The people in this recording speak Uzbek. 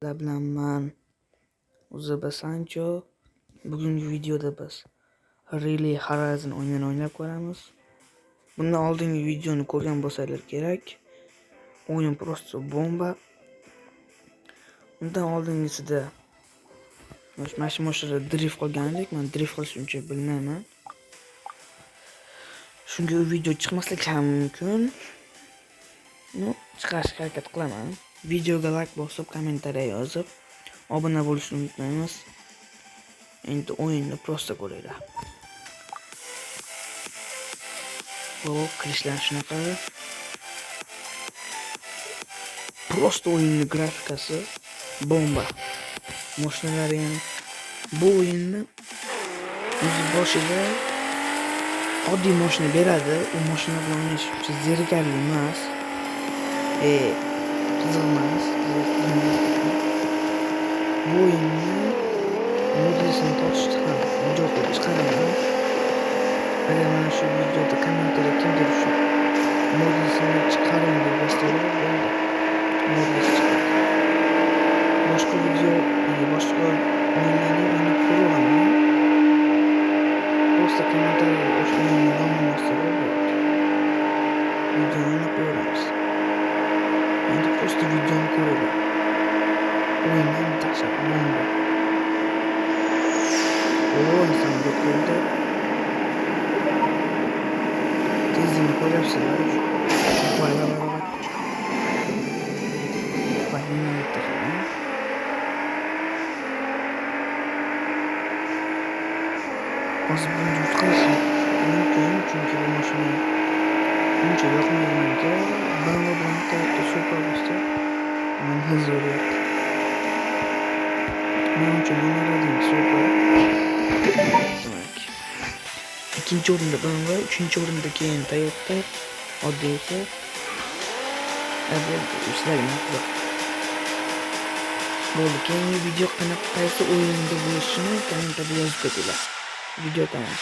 Sizlar bilan men Uzoba Sancho. Bugungi videoda biz Relay Horizon o'yinini o'ynab ko'ramiz. Bundan oldingi videoni ko'rgan bo'lsanglar kerak. O'yin prosto bomba. Undan oldingisida mashina drift qilgan edik. Men drift qilishni uncha bilmayman. Shunga u video chiqmasligi ham mumkin. Chiqarishga harakat qilaman. Videoga like bosib, kommentariya yozib, obuna bo'lishni unutmaymiz. Endi o'yinni prosta ko'ringlar. Hop, kirishlar shunaqa. Prosta o'yinning grafikasi bomba. Mashinalar ham bu o'yinni o'z boshida oddiy mashina beradi. U mashina bilan o'ynash uncha zerikarli emas. Qiziq emas. Bu o'yinni modlisini topishni ham video qilib chiqaraman. Agar mana shu videoda kommentariya kimdir shu modlisini chiqaring deb yozsalar, bo'ldi. Modlis chiqadi. Boshqa video, boshqa o'yinlarni o'ynab ko'raman. Prosta kommentariya o'sha o'yinni nomlasalar bo'ldi. Videoni o'ynab ko'ramiz. Endi prosta videoni ko'ringlar. O'yindan tashab bomba. Inson keldi. Tezlikni ko'ryapsizlar. Hozir buni yutqazishim mumkin, chunki bu mashina uncha yoqmaydiganga BMW bilan tayyorda super bo'lsa, men zo'ryapti. Men uchun nomerading super. Ikkinchi o'rinda BMW, uchinchi o'rinda keyin Toyota, oddiy esa sizlarga maqsad. Bo'ldi, keyingi video qaysi o'yinda bo'lishini kommentariyada yozib ketinglar. Video tamom.